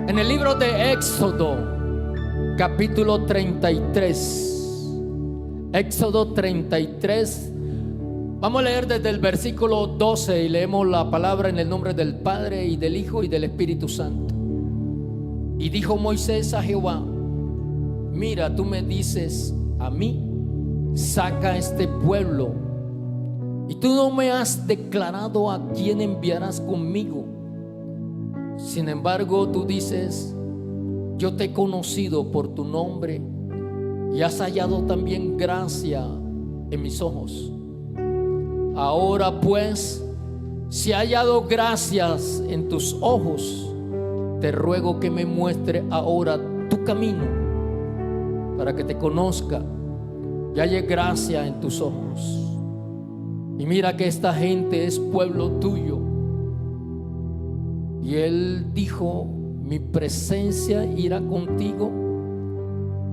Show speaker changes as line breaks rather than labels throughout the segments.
En el libro de Éxodo, capítulo 33. Éxodo 33. Vamos a leer desde el versículo 12 y leemos la palabra en el nombre del Padre y del Hijo y del Espíritu Santo. Y dijo Moisés a Jehová: mira, tú me dices a mí, saca este pueblo, y tú no me has declarado a quién enviarás conmigo. Sin embargo, tú dices: yo te he conocido por tu nombre y has hallado también gracia en mis ojos. Ahora pues, si he hallado gracias en tus ojos, te ruego que me muestre ahora tu camino, para que te conozca y halle gracia en tus ojos. Y mira que esta gente es pueblo tuyo. Y él dijo: mi presencia irá contigo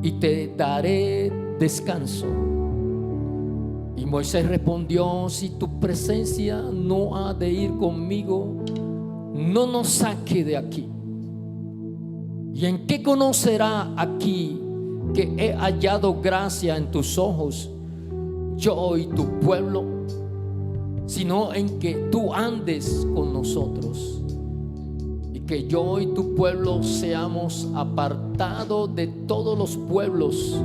y te daré descanso. Y Moisés respondió: si tu presencia no ha de ir conmigo, no nos saque de aquí. ¿Y en qué conocerá aquí que he hallado gracia en tus ojos, yo y tu pueblo? Sino en que tú andes con nosotros, y que yo y tu pueblo seamos apartados de todos los pueblos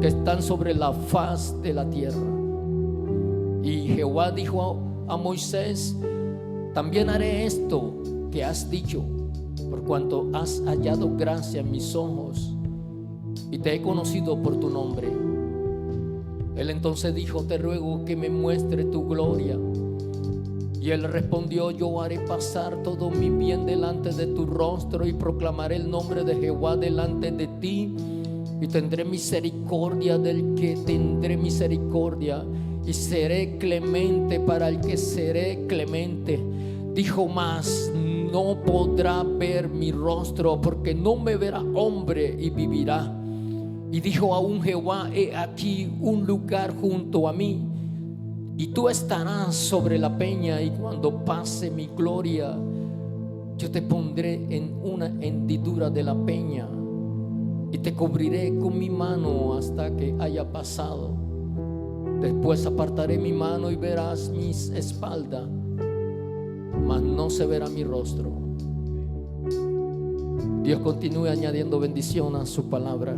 que están sobre la faz de la tierra. Y Jehová dijo a Moisés: también haré esto que has dicho, por cuanto has hallado gracia en mis ojos y te he conocido por tu nombre. Él entonces dijo: te ruego que me muestre tu gloria. Y él respondió: yo haré pasar todo mi bien delante de tu rostro, y proclamaré el nombre de Jehová delante de ti, y tendré misericordia del que tendré misericordia, y seré clemente para el que seré clemente. Dijo más: no podrá ver mi rostro, porque no me verá hombre y vivirá. Y dijo aún Jehová: he aquí un lugar junto a mí, y tú estarás sobre la peña, y cuando pase mi gloria, yo te pondré en una hendidura de la peña, y te cubriré con mi mano hasta que haya pasado. Después apartaré mi mano y verás mi espalda, mas no se verá mi rostro. Dios continúe añadiendo bendición a su palabra.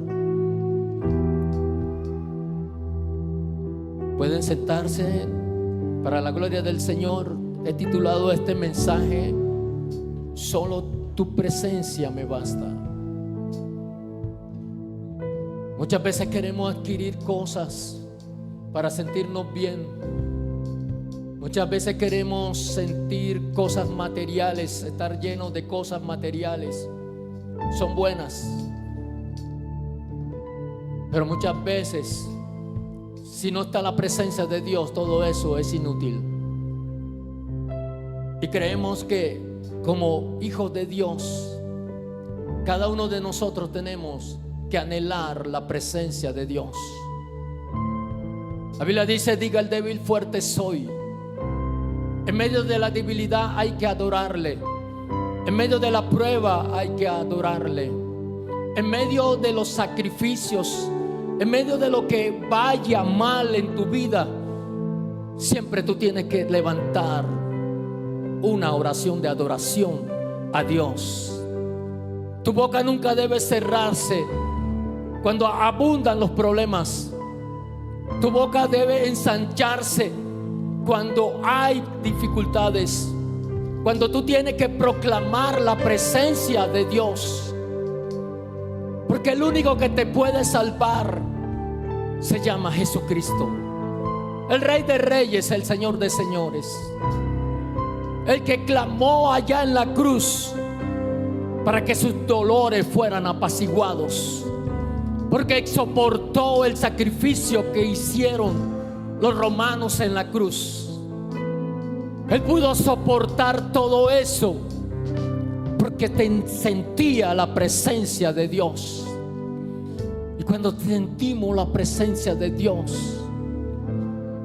Pueden sentarse. Para la gloria del Señor, he titulado este mensaje: solo tu presencia me basta. Muchas veces queremos adquirir cosas para sentirnos bien. Muchas veces queremos sentir cosas materiales, estar llenos de cosas materiales. Son buenas, pero muchas veces, si no está la presencia de Dios, todo eso es inútil. Y creemos que como hijos de Dios, cada uno de nosotros tenemos que anhelar la presencia de Dios. La Biblia dice: diga el débil, fuerte soy. En medio de la debilidad hay que adorarle. En medio de la prueba hay que adorarle. En medio de los sacrificios, en medio de lo que vaya mal en tu vida, siempre tú tienes que levantar una oración de adoración a Dios. Tu boca nunca debe cerrarse cuando abundan los problemas. Tu boca debe ensancharse cuando hay dificultades, cuando tú tienes que proclamar la presencia de Dios. Porque el único que te puede salvar se llama Jesucristo, el Rey de Reyes, el Señor de Señores, el que clamó allá en la cruz para que sus dolores fueran apaciguados, porque soportó el sacrificio que hicieron los romanos en la cruz. Él pudo soportar todo eso porque sentía la presencia de Dios. Y cuando sentimos la presencia de Dios,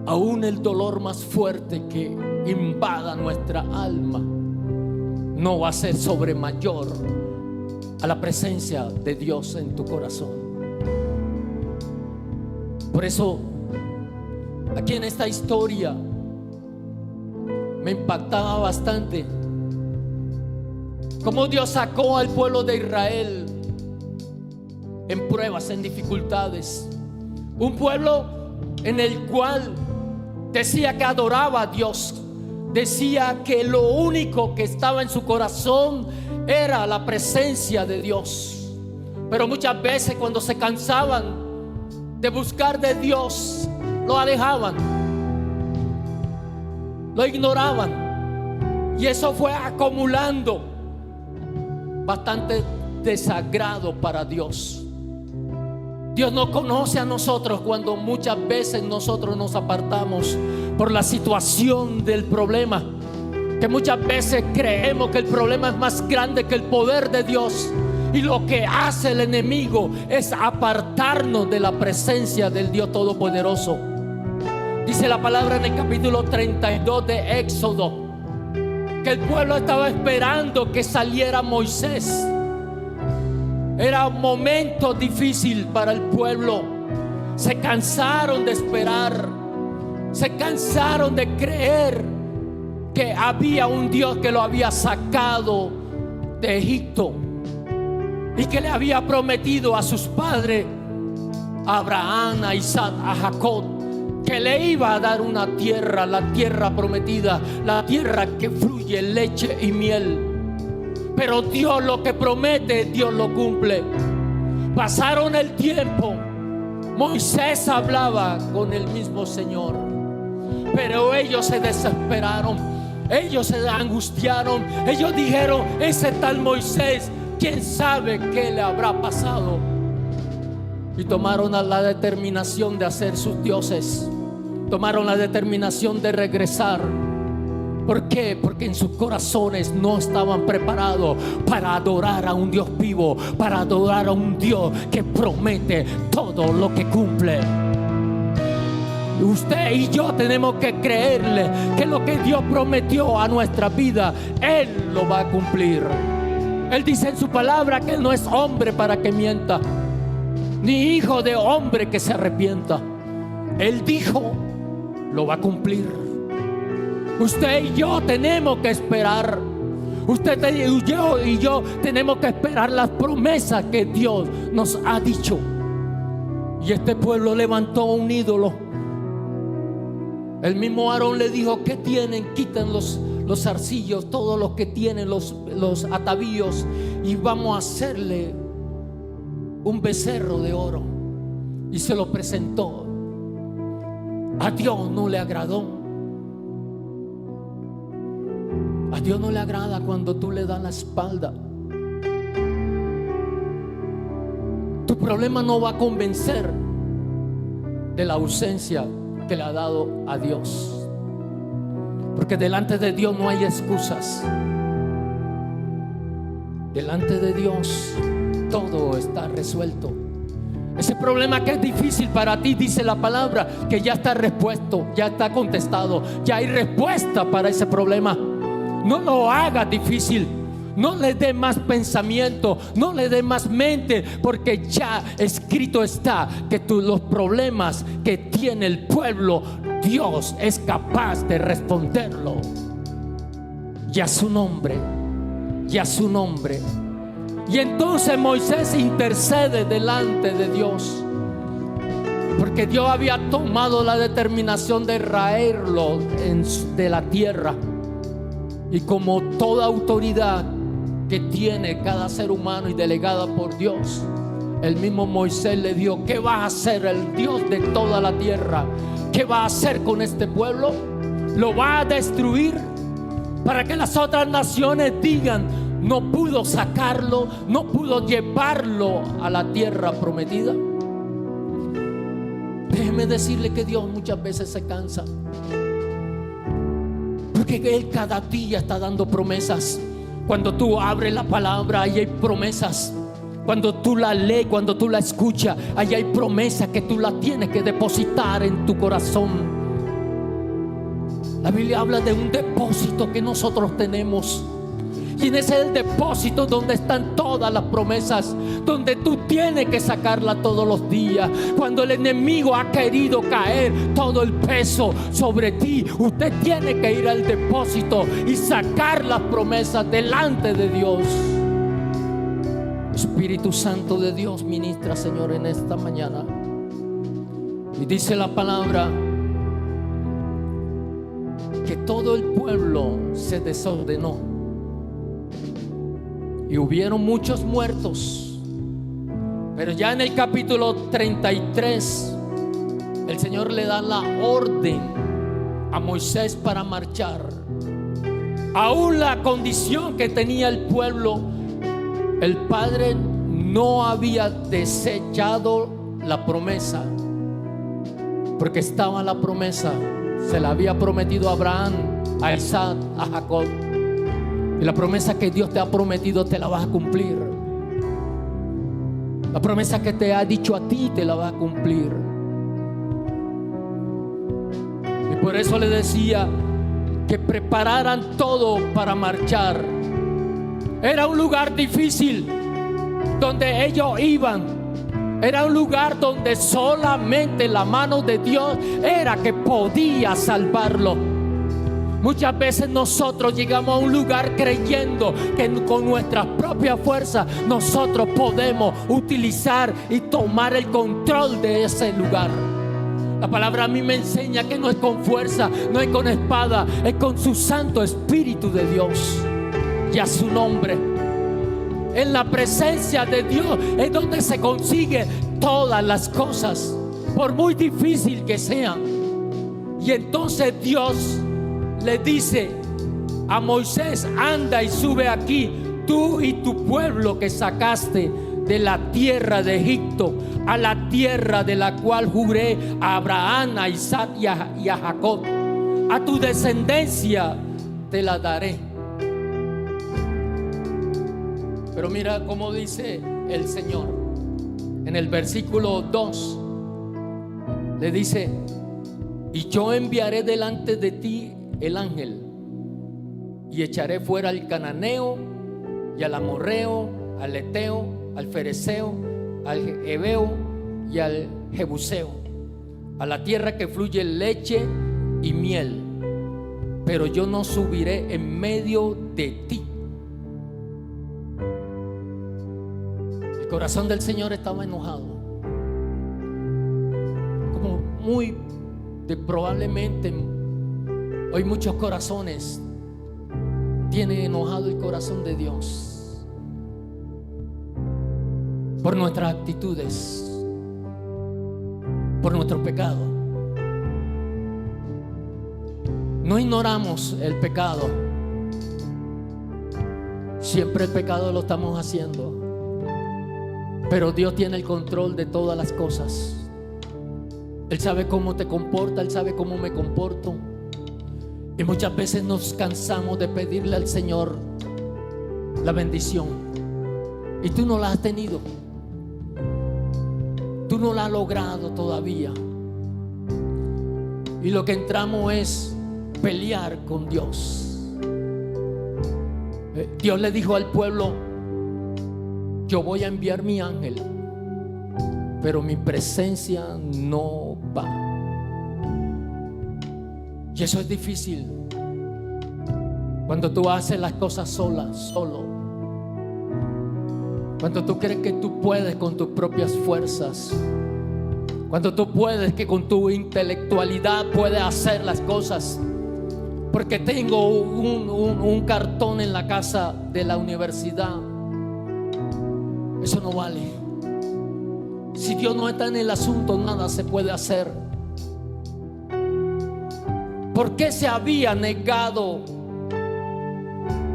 aún el dolor más fuerte que invada nuestra alma no va a ser sobre mayor a la presencia de Dios en tu corazón. Por eso, aquí en esta historia me impactaba bastante cómo Dios sacó al pueblo de Israel en pruebas, en dificultades. Un pueblo en el cual decía que adoraba a Dios, decía que lo único que estaba en su corazón era la presencia de Dios. Pero muchas veces, cuando se cansaban de buscar de Dios, lo alejaban, lo ignoraban, y eso fue acumulando bastante desagrado para Dios. Dios nos conoce a nosotros cuando muchas veces nosotros nos apartamos por la situación del problema, que muchas veces creemos que el problema es más grande que el poder de Dios, y lo que hace el enemigo es apartarnos de la presencia del Dios Todopoderoso. Dice la palabra en el capítulo 32 de Éxodo que el pueblo estaba esperando que saliera Moisés. Era un momento difícil para el pueblo. Se cansaron de esperar, se cansaron de creer que había un Dios que lo había sacado de Egipto y que le había prometido a sus padres, a Abraham, a Isaac, a Jacob, que le iba a dar una tierra, la tierra prometida, la tierra que fluye leche y miel. Pero Dios lo que promete, Dios lo cumple. Pasaron el tiempo, Moisés hablaba con el mismo Señor, pero ellos se desesperaron, ellos se angustiaron, ellos dijeron: ese tal Moisés, quién sabe qué le habrá pasado. Y tomaron la determinación de hacer sus dioses, tomaron la determinación de regresar. ¿Por qué? Porque en sus corazones no estaban preparados para adorar a un Dios vivo, para adorar a un Dios que promete todo lo que cumple. Usted y yo tenemos que creerle que lo que Dios prometió a nuestra vida, Él lo va a cumplir. Él dice en su palabra que Él no es hombre para que mienta, ni hijo de hombre que se arrepienta. Él dijo, lo va a cumplir. Usted y yo tenemos que esperar. Usted y yo tenemos que esperar las promesas que Dios nos ha dicho. Y este pueblo levantó un ídolo. El mismo Aarón le dijo: ¿qué tienen? Quiten los zarcillos, todos los que tienen los atavíos, y vamos a hacerle un becerro de oro. Y se lo presentó. A Dios no le agradó. A Dios no le agrada cuando tú le das la espalda. Tu problema no va a convencer de la ausencia que le ha dado a Dios, porque delante de Dios no hay excusas. Delante de Dios todo está resuelto. Ese problema que es difícil para ti, dice la palabra, que ya está repuesto, ya está contestado, ya hay respuesta para ese problema. No lo hagas difícil, no le dé más pensamiento, no le dé más mente, porque ya escrito está que los problemas que tiene el pueblo, Dios es capaz de responderlo. Y a su nombre, y a su nombre. Y entonces Moisés intercede delante de Dios, porque Dios había tomado la determinación de raerlo de la tierra. Y como toda autoridad que tiene cada ser humano y delegada por Dios, el mismo Moisés le dio: ¿qué va a hacer el Dios de toda la tierra? ¿Qué va a hacer con este pueblo? ¿Lo va a destruir para que las otras naciones digan: no pudo sacarlo, no pudo llevarlo a la tierra prometida? Déjeme decirle que Dios muchas veces se cansa, porque Él cada día está dando promesas. Cuando tú abres la palabra, ahí hay promesas. Cuando tú la lees, cuando tú la escuchas, ahí hay promesas que tú la tienes que depositar en tu corazón. La Biblia habla de un depósito que nosotros tenemos, Y en ese es el depósito donde están todas las promesas, donde tú tienes que sacarla todos los días. Cuando el enemigo ha querido caer todo el peso sobre ti, usted tiene que ir al depósito y sacar las promesas delante de Dios. Espíritu Santo de Dios, ministra, Señor, en esta mañana. Y dice la palabra que todo el pueblo se desordenó y hubieron muchos muertos. Pero ya en el capítulo 33 el Señor le da la orden a Moisés para marchar. Aún la condición que tenía el pueblo, el Padre no había desechado la promesa, porque estaba la promesa. Se la había prometido a Abraham, a Isaac, a Jacob. Y la promesa que Dios te ha prometido te la vas a cumplir. La promesa que te ha dicho a ti te la va a cumplir. Y por eso le decía que prepararan todo para marchar. Era un lugar difícil donde ellos iban. Era un lugar donde solamente la mano de Dios era que podía salvarlo. Muchas veces nosotros llegamos a un lugar creyendo que con nuestras propias fuerzas nosotros podemos utilizar y tomar el control de ese lugar. La palabra a mí me enseña que no es con fuerza, no es con espada, es con su Santo Espíritu de Dios y a su nombre. En la presencia de Dios es donde se consigue todas las cosas, por muy difícil que sean. Y entonces Dios le dice a Moisés: anda y sube aquí, tú y tu pueblo que sacaste de la tierra de Egipto, a la tierra de la cual juré a Abraham, a Isaac y a Jacob. A tu descendencia te la daré. Pero mira cómo dice el Señor en el versículo 2. Le dice: y yo enviaré delante de ti el ángel, y echaré fuera al cananeo y al amorreo, al eteo, al fereceo, al heveo y al jebuseo, a la tierra que fluye leche y miel. Pero yo no subiré en medio de ti. El corazón del Señor estaba enojado, como muy probablemente hoy muchos corazones tienen enojado el corazón de Dios por nuestras actitudes, por nuestro pecado. No ignoramos el pecado, siempre el pecado lo estamos haciendo, pero Dios tiene el control de todas las cosas. Él sabe cómo te comporta, Él sabe cómo me comporto. Y muchas veces nos cansamos de pedirle al Señor la bendición, y tú no la has tenido, tú no la has logrado todavía. Y lo que entramos es pelear con Dios. Dios le dijo al pueblo: yo voy a enviar mi ángel, pero mi presencia no va. Y eso es difícil cuando tú haces las cosas solo. Cuando tú crees que tú puedes con tus propias fuerzas. Cuando tú puedes, que con tu intelectualidad puedes hacer las cosas. Porque tengo un cartón en la casa de la universidad. Eso no vale. Si Dios no está en el asunto, nada se puede hacer. ¿Por qué se había negado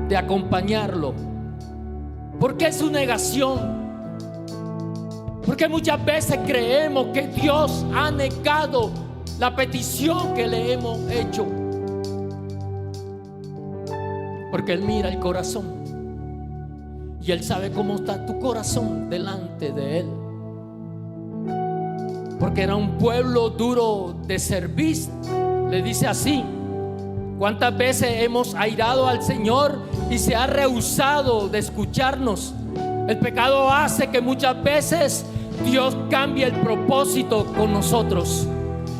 de acompañarlo? ¿Por qué su negación? Porque muchas veces creemos que Dios ha negado la petición que le hemos hecho. Porque Él mira el corazón y Él sabe cómo está tu corazón delante de Él. Porque era un pueblo duro de servir. Le dice así: ¿Cuántas veces hemos airado al Señor y se ha rehusado de escucharnos? El pecado hace que muchas veces Dios cambie el propósito con nosotros.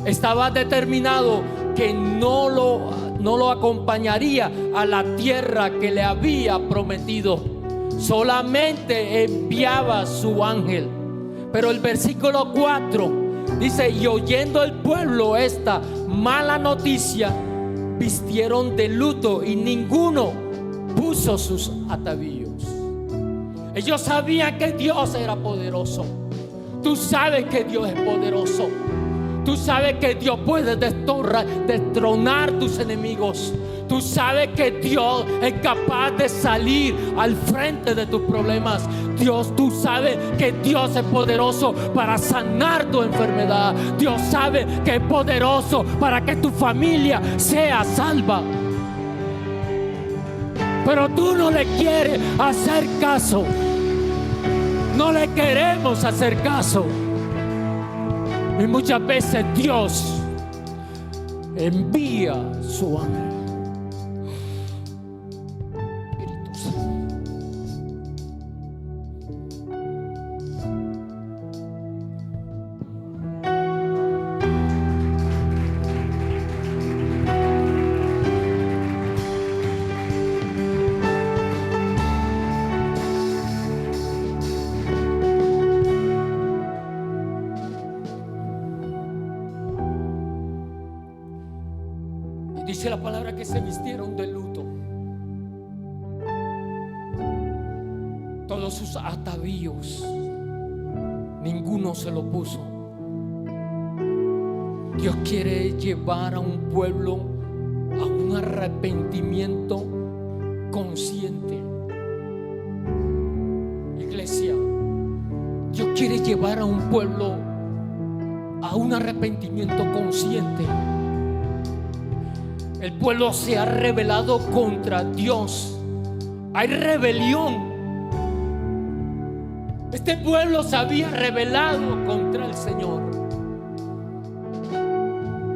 Estaba determinado que no lo acompañaría a la tierra que le había prometido. Solamente enviaba su ángel. Pero el versículo 4 dice: y oyendo el pueblo esta mala noticia, vistieron de luto y ninguno puso sus atavíos. Ellos sabían que Dios era poderoso. Tú sabes que Dios es poderoso. Tú sabes que Dios puede destronar tus enemigos. Tú sabes que Dios es capaz de salir al frente de tus problemas. Tú sabes que Dios es poderoso para sanar tu enfermedad. Dios sabe que es poderoso para que tu familia sea salva. Pero tú no le quieres hacer caso. No le queremos hacer caso. Y muchas veces Dios envía su ángel. Espíritu Santo. Dice la palabra que se vistieron de luto. Todos sus atavíos, ninguno se lo puso. Dios quiere llevar a un pueblo a un arrepentimiento consciente. Iglesia, Dios quiere llevar a un pueblo a un arrepentimiento consciente. El pueblo se ha rebelado contra Dios. Hay rebelión. Este pueblo se había rebelado contra el Señor,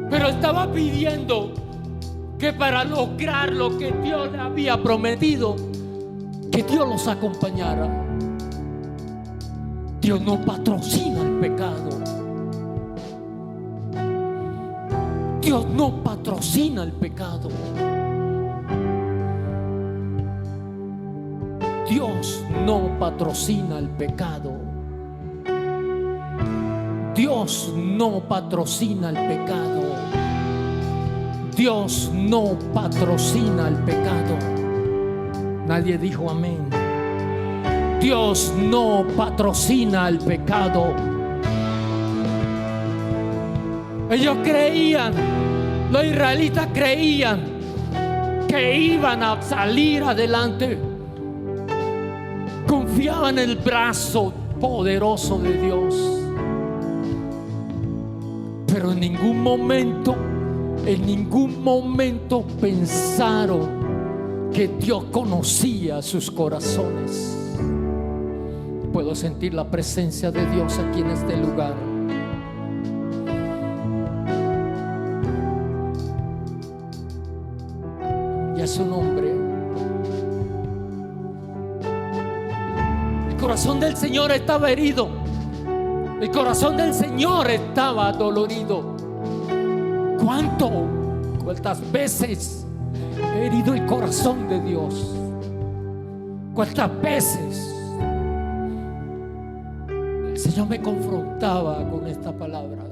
pero estaba pidiendo que para lograr lo que Dios le había prometido, que Dios los acompañara. Dios no patrocina el pecado. Dios no patrocina el pecado. Dios no patrocina el pecado. Dios no patrocina el pecado. Dios no patrocina el pecado. Nadie dijo amén. Dios no patrocina el pecado. Ellos creían, los israelitas creían que iban a salir adelante. Confiaban en el brazo poderoso de Dios. Pero en ningún momento pensaron que Dios conocía sus corazones. Puedo sentir la presencia de Dios aquí en este lugar. Y a su nombre. El corazón del Señor estaba herido. El corazón del Señor estaba dolorido. ¿Cuántas veces he herido el corazón de Dios? ¿Cuántas veces el Señor me confrontaba con esta palabra?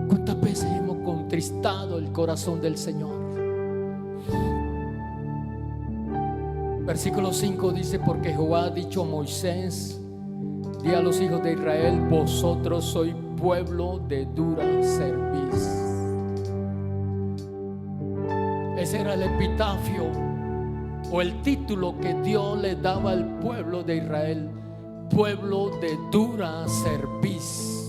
¿Cuántas veces hemos contristado el corazón del Señor? Versículo 5 dice: porque Jehová ha dicho a Moisés: di a los hijos de Israel, vosotros sois pueblo de dura cerviz. Ese era el epitafio o el título que Dios le daba al pueblo de Israel: pueblo de dura cerviz.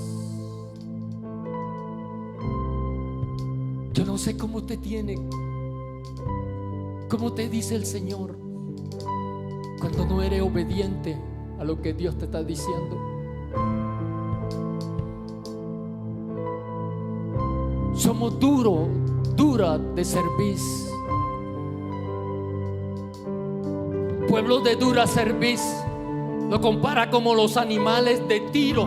Yo no sé cómo te tiene, cómo te dice el Señor cuando no eres obediente a lo que Dios te está diciendo. somos dura de cerviz. Pueblo de dura cerviz lo compara como los animales de tiro,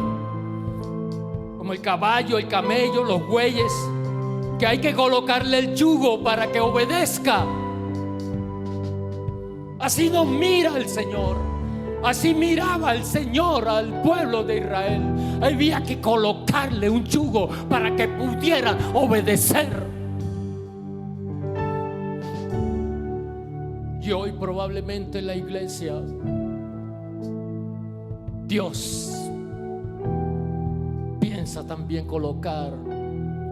como el caballo, el camello, los bueyes, que hay que colocarle el yugo para que obedezca. Así nos mira el Señor. Así miraba el Señor al pueblo de Israel. Había que colocarle un yugo para que pudieran obedecer. Y hoy probablemente en la iglesia Dios piensa también colocar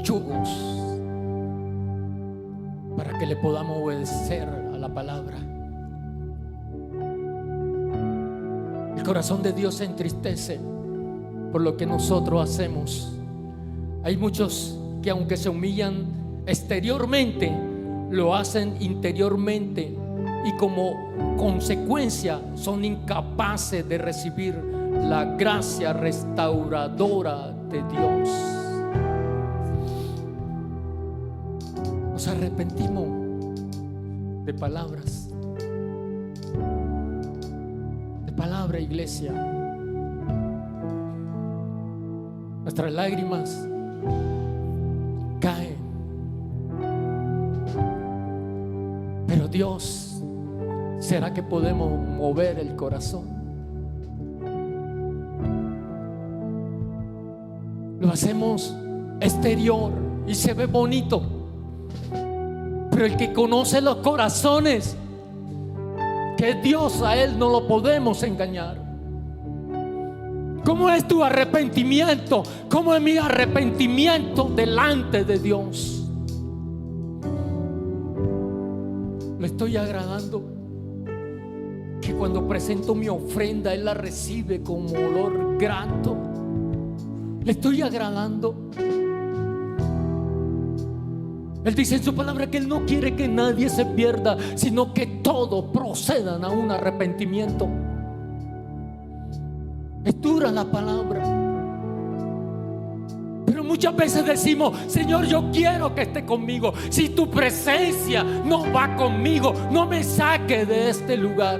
yugos para que le podamos obedecer a la palabra. El corazón de Dios se entristece por lo que nosotros hacemos. Hay muchos que aunque se humillan exteriormente, lo hacen interiormente, y como consecuencia son incapaces de recibir la gracia restauradora de Dios. Nos arrepentimos de palabras, palabra, iglesia. Nuestras lágrimas caen, pero Dios, ¿será que podemos mover el corazón? Lo hacemos exterior y se ve bonito, pero el que conoce los corazones, que Dios, a Él no lo podemos engañar. ¿Cómo es tu arrepentimiento? ¿Cómo es mi arrepentimiento delante de Dios? ¿Le estoy agradando? Que cuando presento mi ofrenda Él la recibe como olor grato. ¿Le estoy agradando? Él dice en su palabra que Él no quiere que nadie se pierda, sino que todos procedan a un arrepentimiento. Es dura la palabra, pero muchas veces decimos: Señor, yo quiero que esté conmigo. Si tu presencia no va conmigo, no me saque de este lugar.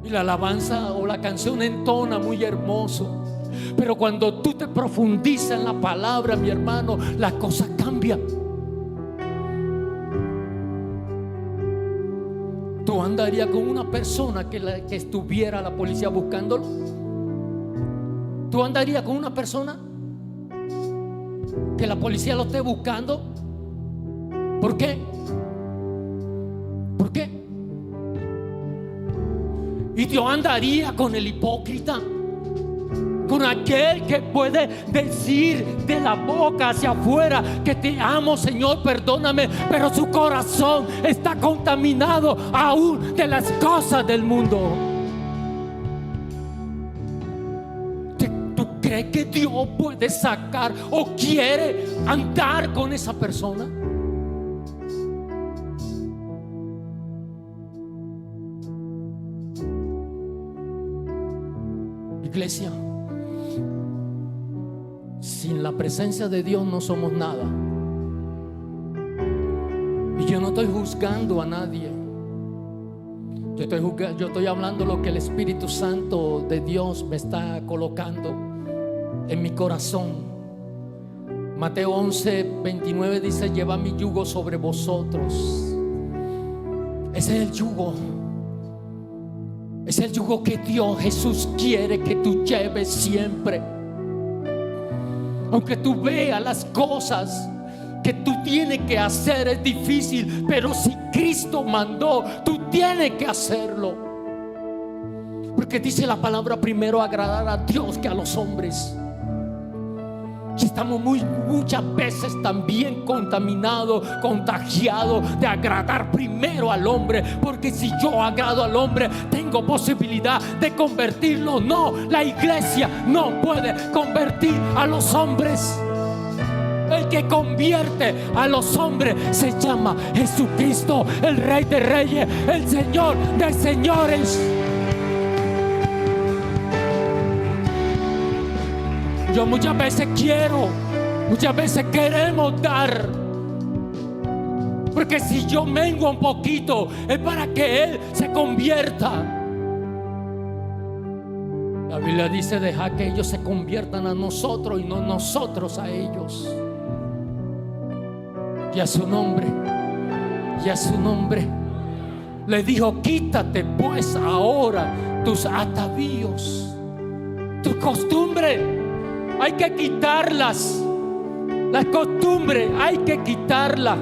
Y la alabanza o la canción entona muy hermoso, pero cuando tú te profundizas en la palabra, mi hermano, las cosas cambian. ¿Tú andarías con una persona que estuviera la policía buscándolo? ¿Tú andarías con una persona que la policía lo esté buscando? ¿Por qué? ¿Por qué? ¿Y yo andaría con el hipócrita? Con aquel que puede decir de la boca hacia afuera que te amo, Señor, perdóname, pero su corazón está contaminado aún de las cosas del mundo. ¿Tú crees que Dios puede sacar o quiere andar con esa persona? Iglesia, sin la presencia de Dios no somos nada. Y yo no estoy juzgando a nadie. Yo estoy hablando lo que el Espíritu Santo de Dios me está colocando en mi corazón. Mateo 11:29 dice: lleva mi yugo sobre vosotros. Ese es el yugo. Es el yugo que Dios Jesús quiere que tú lleves siempre. Aunque tú veas las cosas que tú tienes que hacer, es difícil, pero si Cristo mandó, tú tienes que hacerlo. Porque dice la palabra: primero agradar a Dios que a los hombres. Y estamos muchas veces también contaminados, contagiados de agradar primero al hombre. Porque si yo agrado al hombre, tengo posibilidad de convertirlo. No, la iglesia no puede convertir a los hombres. El que convierte a los hombres se llama Jesucristo, el Rey de Reyes, el Señor de Señores. Yo muchas veces quiero Muchas veces queremos dar, porque si yo mengo un poquito es para que Él se convierta. La Biblia dice: deja que ellos se conviertan a nosotros y no nosotros a ellos. Y a su nombre, y a su nombre. Le dijo: quítate pues ahora tus atavíos, tus costumbres, hay que quitarlas. Las costumbres hay que quitarlas.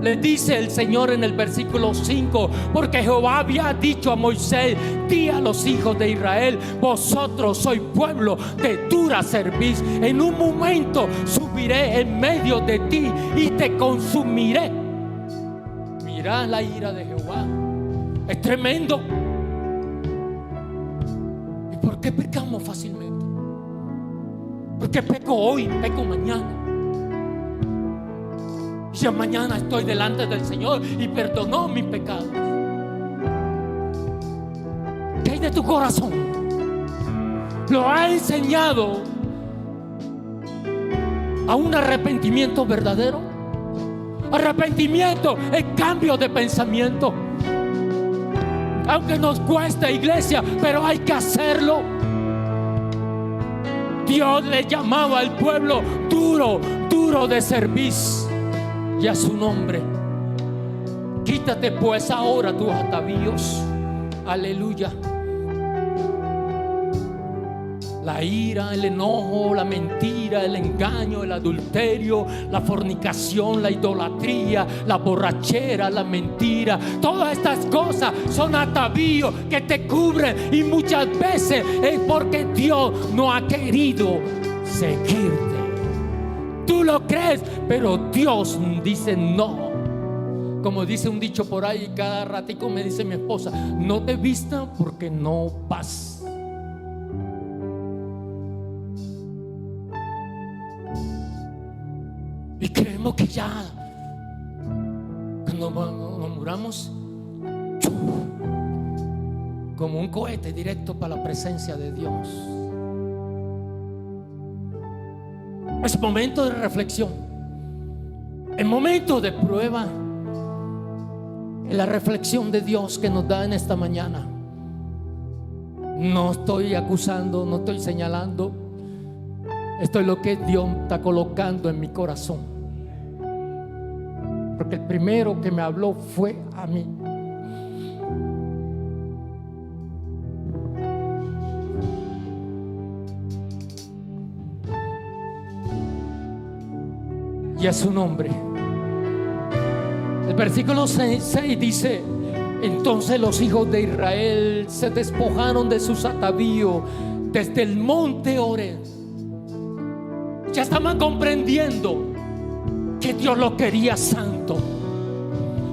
Le dice el Señor en el versículo 5: porque Jehová había dicho a Moisés: di a los hijos de Israel, vosotros sois pueblo de dura cerviz. En un momento subiré en medio de ti y te consumiré. Mirá la ira de Jehová, es tremendo. ¿Y por qué pecamos fácilmente? Porque peco hoy, peco mañana. Ya mañana estoy delante del Señor y perdonó mis pecados. ¿Qué hay de tu corazón? ¿Lo ha enseñado a un arrepentimiento verdadero? Arrepentimiento es cambio de pensamiento. Aunque nos cueste, iglesia, pero hay que hacerlo. Dios le llamaba al pueblo duro, duro de cerviz. Y a su nombre, quítate pues ahora tus atavíos. Aleluya. La ira, el enojo, la mentira, el engaño, el adulterio, la fornicación, la idolatría, la borrachera, la mentira, todas estas cosas son atavíos que te cubren, y muchas veces es porque Dios no ha querido seguirte. Tú lo crees, pero Dios dice no. Como dice un dicho por ahí, cada ratico me dice mi esposa: no te vistas porque no vas. Y creemos que ya, cuando nos muramos, como un cohete directo para la presencia de Dios. Es momento de reflexión, es momento de prueba. En la reflexión de Dios que nos da en esta mañana, no estoy acusando, no estoy señalando, esto es lo que Dios está colocando en mi corazón, porque el primero que me habló fue a mí. Y a su nombre. El versículo 6 dice: entonces los hijos de Israel se despojaron de sus atavíos desde el monte Oreb. Ya estaban comprendiendo que Dios lo quería santo,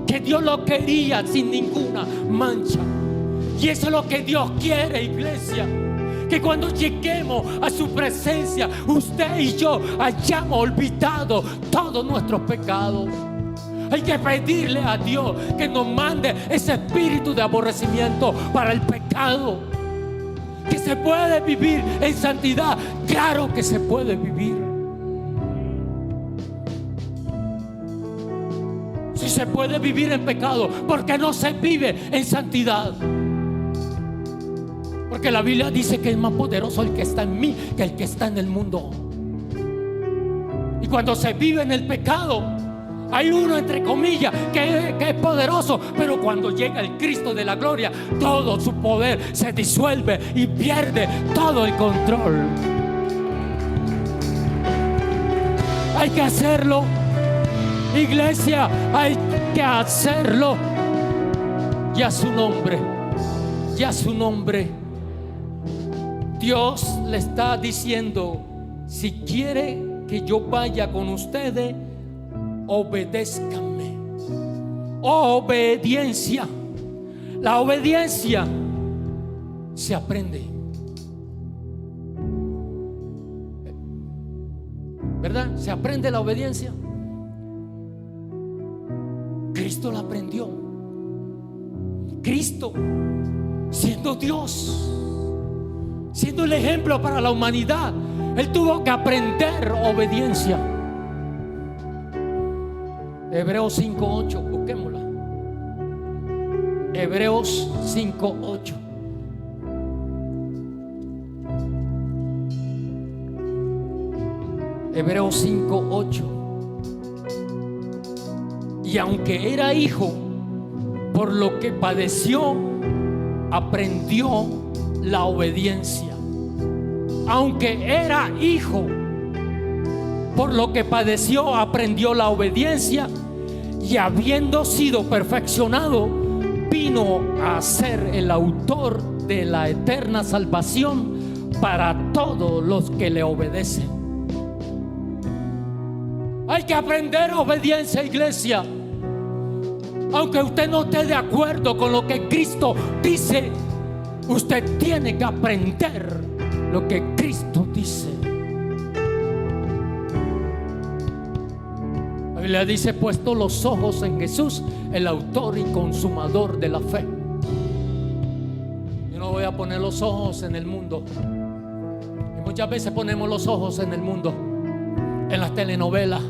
que Dios lo quería sin ninguna mancha. Y eso es lo que Dios quiere, iglesia. Que cuando lleguemos a su presencia, usted y yo hayamos olvidado todos nuestros pecados. Hay que pedirle a Dios que nos mande ese espíritu de aborrecimiento para el pecado. Que se puede vivir en santidad, claro que se puede vivir. Si se puede vivir en pecado, ¿por qué no se vive en santidad? Porque la Biblia dice que es más poderoso el que está en mí que el que está en el mundo. Y cuando se vive en el pecado, hay uno entre comillas que es poderoso, pero cuando llega el Cristo de la gloria, todo su poder se disuelve y pierde todo el control. Hay que hacerlo, iglesia, hay que hacerlo. Y a su nombre, y a su nombre. Dios le está diciendo: si quiere que yo vaya con ustedes, obedézcanme. Obediencia. La obediencia se aprende, ¿verdad? Se aprende la obediencia. Cristo la aprendió. Cristo, siendo Dios, siendo el ejemplo para la humanidad, Él tuvo que aprender obediencia. Hebreos 5:8, busquémosla. Hebreos 5:8. Hebreos 5:8. Y aunque era hijo, por lo que padeció, aprendió la obediencia. Aunque era hijo, por lo que padeció, aprendió la obediencia, y habiendo sido perfeccionado, vino a ser el autor de la eterna salvación para todos los que le obedecen. Hay que aprender obediencia, iglesia. Aunque usted no esté de acuerdo con lo que Cristo dice, usted tiene que aprender lo que Cristo dice. La Biblia dice: puesto los ojos en Jesús, el autor y consumador de la fe. Yo no voy a poner los ojos en el mundo. Y muchas veces ponemos los ojos en el mundo, en las telenovelas,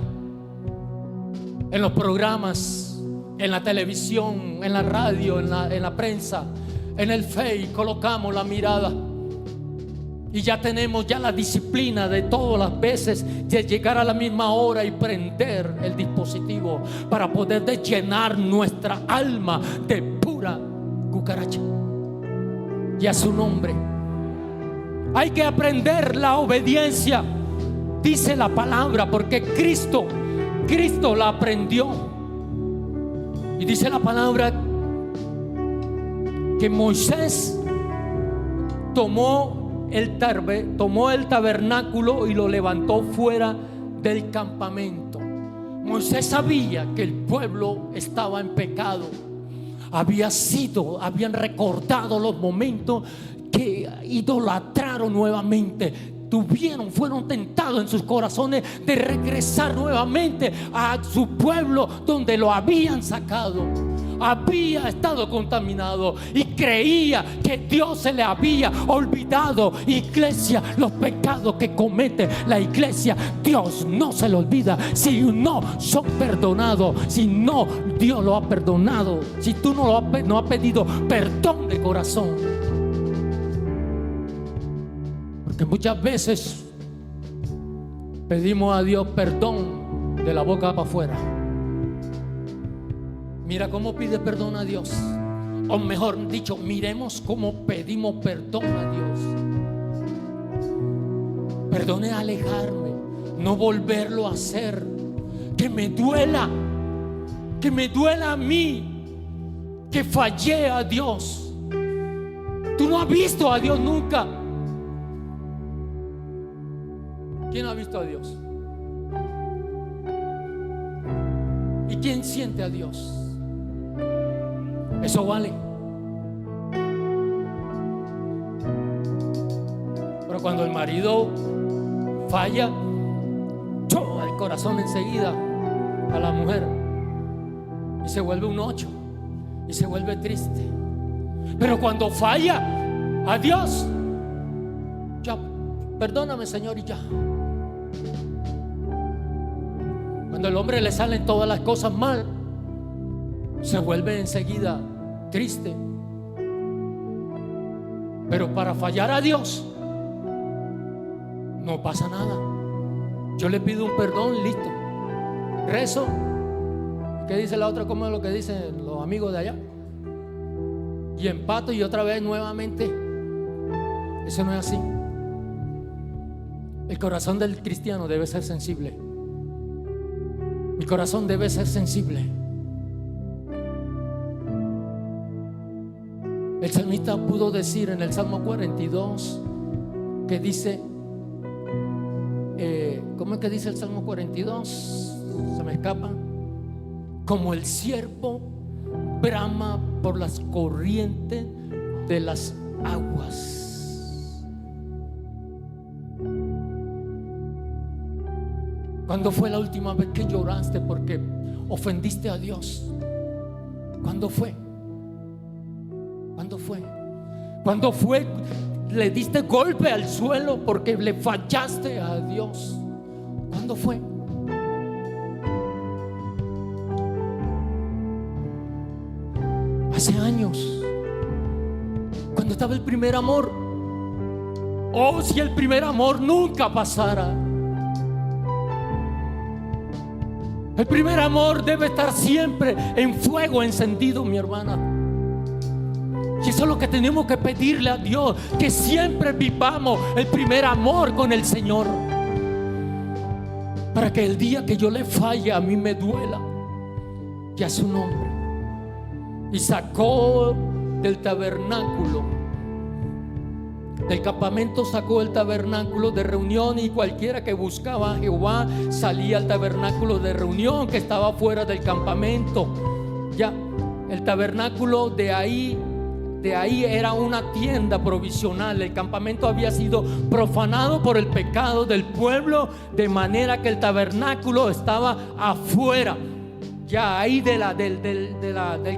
en los programas, en la televisión, en la radio, en la prensa, en el Face. Colocamos la mirada y ya tenemos la disciplina de todas las veces de llegar a la misma hora y prender el dispositivo para poder llenar nuestra alma de pura cucaracha. Y a su nombre hay que aprender la obediencia, dice la palabra, porque Cristo la aprendió. Y dice la palabra que Moisés tomó el tabernáculo y lo levantó fuera del campamento. Moisés sabía que el pueblo estaba en pecado. Habían recordado los momentos que idolatraron nuevamente. Fueron tentados en sus corazones de regresar nuevamente a su pueblo donde lo habían sacado. Había estado contaminado y creía que Dios se le había olvidado. Iglesia, los pecados que comete la iglesia, Dios no se lo olvida si no son perdonados. Si no, Dios lo ha perdonado. Si tú no has pedido perdón de corazón. Que muchas veces pedimos a Dios perdón de la boca para afuera. Mira cómo pide perdón a Dios. O mejor dicho, miremos cómo pedimos perdón a Dios. Perdón es alejarme, no volverlo a hacer. Que me duela a mí que fallé a Dios. Tú no has visto a Dios nunca. ¿Quién ha visto a Dios? ¿Y quién siente a Dios? Eso vale. Pero cuando el marido falla, el corazón enseguida a la mujer y se vuelve un 8 y se vuelve triste. Pero cuando falla a Dios, ya, perdóname, Señor, y ya. Cuando al hombre le salen todas las cosas mal, se vuelve enseguida triste. Pero para fallar a Dios no pasa nada. Yo le pido un perdón, listo. Rezo. ¿Qué dice la otra? ¿Cómo es lo que dicen los amigos de allá? Y empato y otra vez nuevamente. Eso no es así. El corazón del cristiano debe ser sensible. Mi corazón debe ser sensible. El salmista pudo decir en el Salmo 42 que dice, ¿cómo es que dice el Salmo 42? Se me escapa. Como el ciervo brama por las corrientes de las aguas. ¿Cuándo fue la última vez que lloraste porque ofendiste a Dios? ¿Cuándo fue? ¿Cuándo fue? ¿Cuándo fue? ¿Le diste golpe al suelo porque le fallaste a Dios? ¿Cuándo fue? hace años, cuando estaba el primer amor. Oh, si el primer amor nunca pasara. El primer amor debe estar siempre en fuego encendido, mi hermana. Y eso es lo que tenemos que pedirle a Dios, que siempre vivamos el primer amor con el Señor, para que el día que yo le falle a mí me duela. Y a su nombre. Y sacó del tabernáculo, del campamento sacó el tabernáculo de reunión, y cualquiera que buscaba a Jehová salía al tabernáculo de reunión que estaba fuera del campamento. Ya, el tabernáculo de ahí era una tienda provisional. El campamento había sido profanado por el pecado del pueblo, de manera que el tabernáculo estaba afuera. Ya ahí del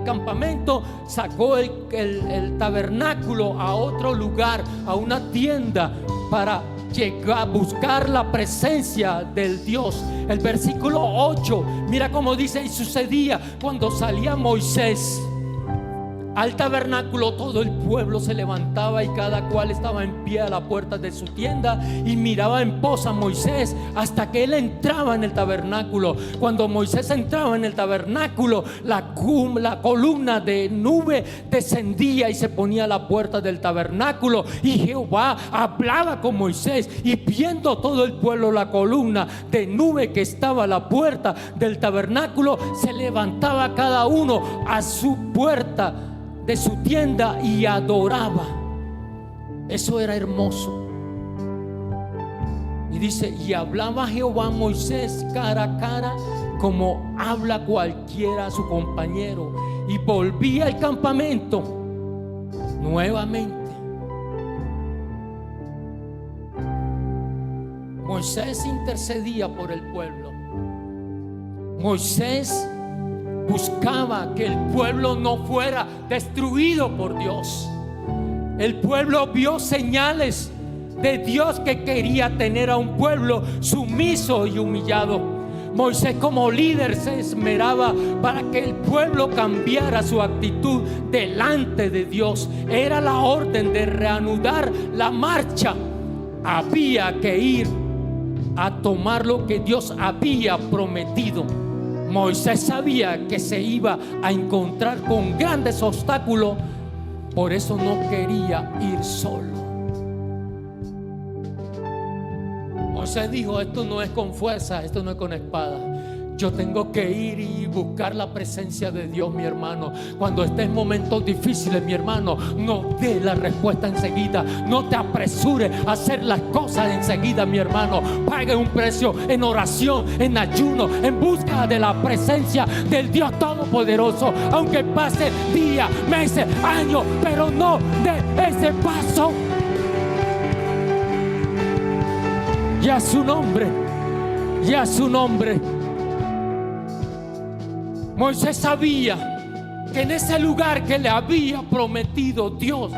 campamento sacó el tabernáculo a otro lugar, a una tienda, para llegar a buscar la presencia del Dios. El versículo 8, mira cómo dice: y sucedía cuando salía Moisés al tabernáculo, todo el pueblo se levantaba y cada cual estaba en pie a la puerta de su tienda y miraba en pos a Moisés hasta que él entraba en el tabernáculo. Cuando Moisés entraba en el tabernáculo, la columna de nube descendía y se ponía a la puerta del tabernáculo, y Jehová hablaba con Moisés, y viendo todo el pueblo la columna de nube que estaba a la puerta del tabernáculo, se levantaba cada uno a su puerta de su tienda y adoraba. Eso era hermoso. Y dice: y hablaba Jehová a Moisés cara a cara, como habla cualquiera a su compañero, y volvía al campamento nuevamente. Moisés intercedía por el pueblo. Moisés buscaba que el pueblo no fuera destruido por Dios. El pueblo vio señales de Dios, que quería tener a un pueblo sumiso y humillado. Moisés, como líder, se esmeraba para que el pueblo cambiara su actitud delante de Dios. Era la orden de reanudar la marcha. Había que ir a tomar lo que Dios había prometido. Moisés sabía que se iba a encontrar con grandes obstáculos, por eso no quería ir solo. Moisés dijo: esto no es con fuerza, esto no es con espada. Yo tengo que ir y buscar la presencia de Dios, mi hermano. Cuando estés en momentos difíciles, mi hermano, no dé la respuesta enseguida. No te apresures a hacer las cosas enseguida, mi hermano. Pague un precio en oración, en ayuno, en busca de la presencia del Dios Todopoderoso. Aunque pase días, meses, años, pero no dé ese paso. Y a su nombre, y a su nombre. Moisés sabía que en ese lugar que le había prometido Dios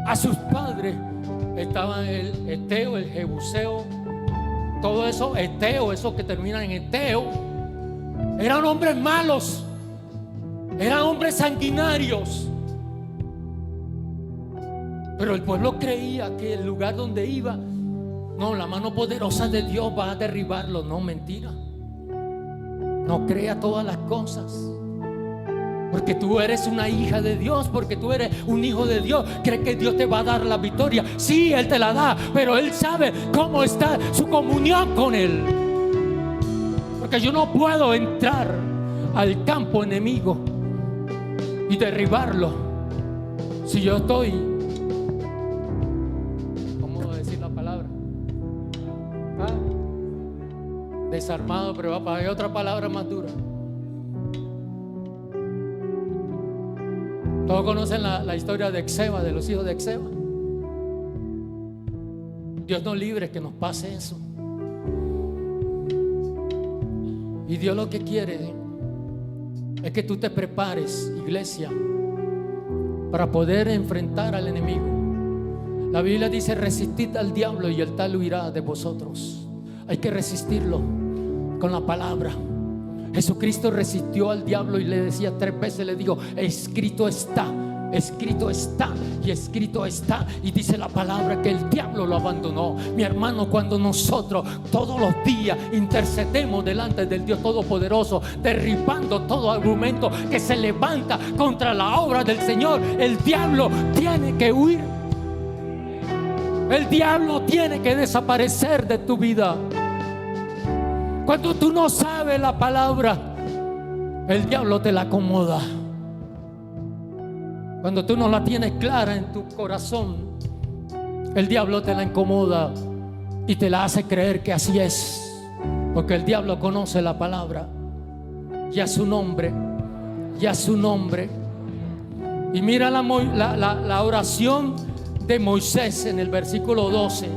a sus padres estaban el Eteo, el Jebuseo, todo eso, Eteo, esos que terminan en Eteo, eran hombres malos, eran hombres sanguinarios. Pero el pueblo creía que el lugar donde iba, no, la mano poderosa de Dios va a derribarlo. No, mentira. No crea todas las cosas. Porque tú eres una hija de Dios, porque tú eres un hijo de Dios, ¿cree que Dios te va a dar la victoria? Sí, Él te la da, pero Él sabe cómo está su comunión con Él. Porque yo no puedo entrar al campo enemigo y derribarlo si yo estoy, ¿cómo decir la palabra? Desarmado, pero va para otra palabra más dura. Todos conocen la historia de Exeba, de los hijos de Exeba. Dios nos libre que nos pase eso. Y Dios lo que quiere es que tú te prepares, iglesia, para poder enfrentar al enemigo. La Biblia dice: resistid al diablo y el tal huirá de vosotros. Hay que resistirlo con la palabra. Jesucristo resistió al diablo y le decía 3 veces, le dijo: escrito está, escrito está y escrito está. Y dice la palabra que el diablo lo abandonó. Mi hermano, cuando nosotros todos los días intercedemos delante del Dios Todopoderoso, derribando todo argumento que se levanta contra la obra del Señor, el diablo tiene que huir. El diablo tiene que desaparecer de tu vida. Cuando tú no sabes la palabra, el diablo te la acomoda. Cuando tú no la tienes clara en tu corazón, el diablo te la incomoda y te la hace creer que así es, porque el diablo conoce la palabra y a su nombre, y a su nombre. Y mira la oración de Moisés en el versículo 12.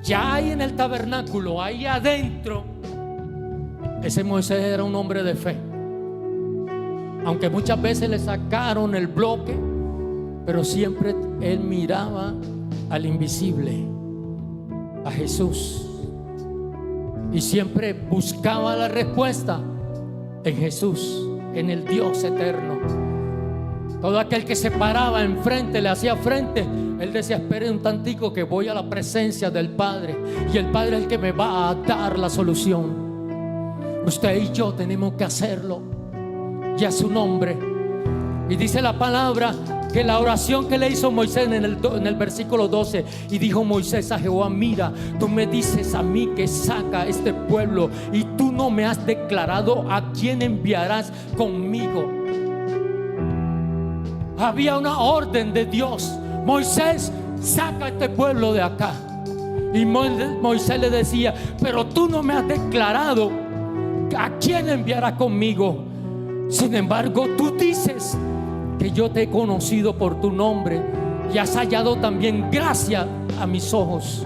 Ya ahí en el tabernáculo, ahí adentro, ese Moisés era un hombre de fe. Aunque muchas veces le sacaron el bloque, pero siempre él miraba al invisible, a Jesús, y siempre buscaba la respuesta en Jesús, en el Dios eterno. Todo aquel que se paraba enfrente, le hacía frente, él decía: espere un tantico que voy a la presencia del Padre, y el Padre es el que me va a dar la solución. Usted y yo tenemos que hacerlo, y a su nombre. Y dice la palabra que la oración que le hizo Moisés en el versículo 12, y dijo Moisés a Jehová: mira, tú me dices a mí que saca este pueblo, y tú no me has declarado a quién enviarás conmigo. Había una orden de Dios: Moisés, saca este pueblo de acá. Y Moisés le decía: pero tú no me has declarado a quién enviarás conmigo. Sin embargo, tú dices que yo te he conocido por tu nombre y has hallado también gracia a mis ojos.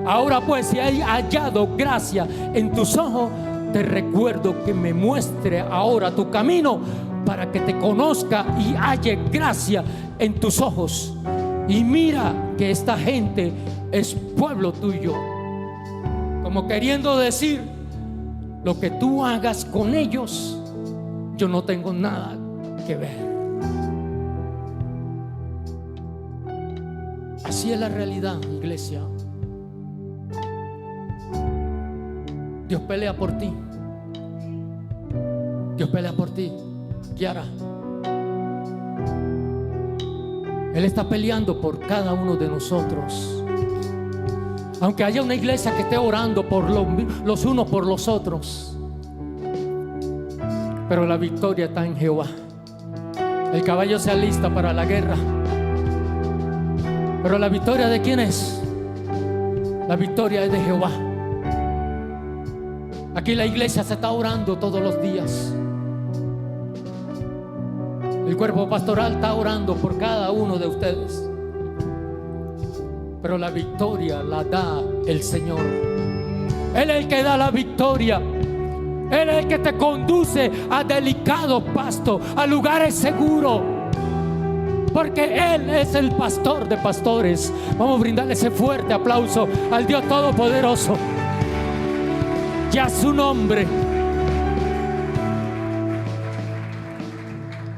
Ahora pues, si he hallado gracia en tus ojos, te recuerdo que me muestre ahora tu camino, para que te conozca y halle gracia en tus ojos. Y mira que esta gente es pueblo tuyo. Como queriendo decir: lo que tú hagas con ellos, yo no tengo nada que ver. Así es la realidad, iglesia. Dios pelea por ti. Dios pelea por ti, Kiara. Él está peleando por cada uno de nosotros. Aunque haya una iglesia que esté orando por los unos por los otros, pero la victoria está en Jehová. El caballo se alista para la guerra, pero la victoria, ¿de quién es? La victoria es de Jehová. Aquí la iglesia se está orando todos los días. El cuerpo pastoral está orando por cada uno de ustedes, pero la victoria la da el Señor. Él es el que da la victoria. Él es el que te conduce a delicados pastos, a lugares seguros, porque Él es el pastor de pastores. Vamos a brindarle ese fuerte aplauso al Dios Todopoderoso y a su nombre.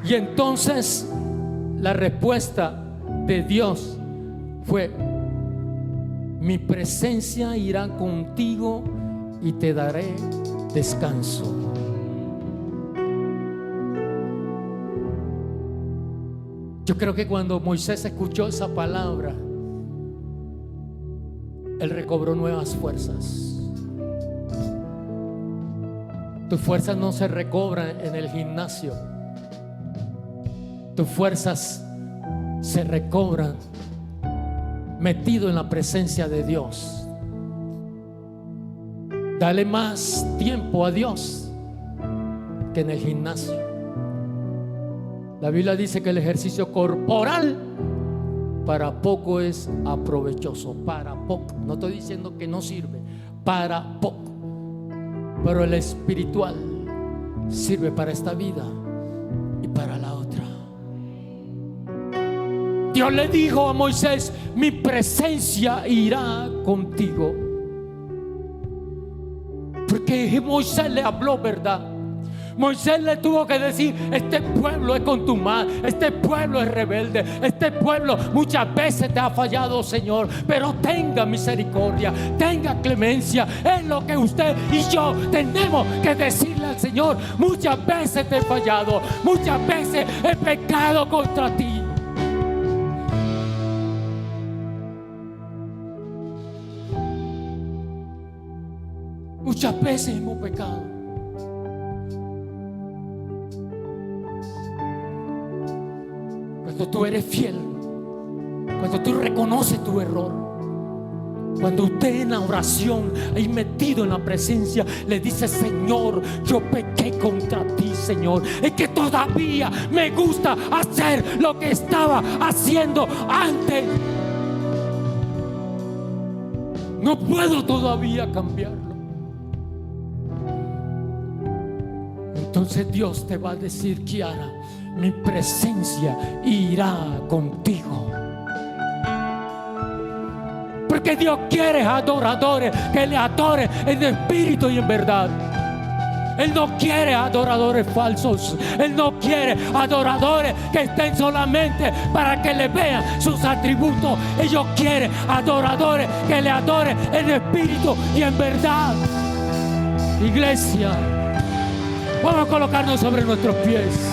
Y entonces la respuesta de Dios fue: mi presencia irá contigo y te daré descanso. Yo creo que cuando Moisés escuchó esa palabra, él recobró nuevas fuerzas. Tus fuerzas no se recobran en el gimnasio. Tus fuerzas se recobran metido en la presencia de Dios. Dale más tiempo a Dios que en el gimnasio. La Biblia dice que el ejercicio corporal para poco es aprovechoso. Para poco. No estoy diciendo que no sirve. Para poco. Pero el espiritual sirve para esta vida y para la otra. Dios le dijo a Moisés: mi presencia irá contigo. que Moisés le habló verdad. Moisés le tuvo que decir: este pueblo es contumaz, este pueblo es rebelde, este pueblo muchas veces te ha fallado, Señor, pero tenga misericordia, tenga clemencia. Es lo que usted y yo tenemos que decirle al Señor: muchas veces te he fallado, muchas veces he pecado contra ti. Muchas veces hemos pecado. Cuando tú eres fiel, cuando tú reconoces tu error, cuando usted en la oración, ahí metido en la presencia, le dice: Señor, yo pequé contra ti, Señor, es que todavía me gusta hacer lo que estaba haciendo antes. No puedo todavía cambiarlo. Entonces Dios te va a decir: Kiara, mi presencia irá contigo. Porque Dios quiere adoradores que le adoren en espíritu y en verdad. Él no quiere adoradores falsos. Él no quiere adoradores que estén solamente para que le vean sus atributos. Ellos quieren adoradores que le adoren en espíritu y en verdad. Iglesia, vamos a colocarnos sobre nuestros pies.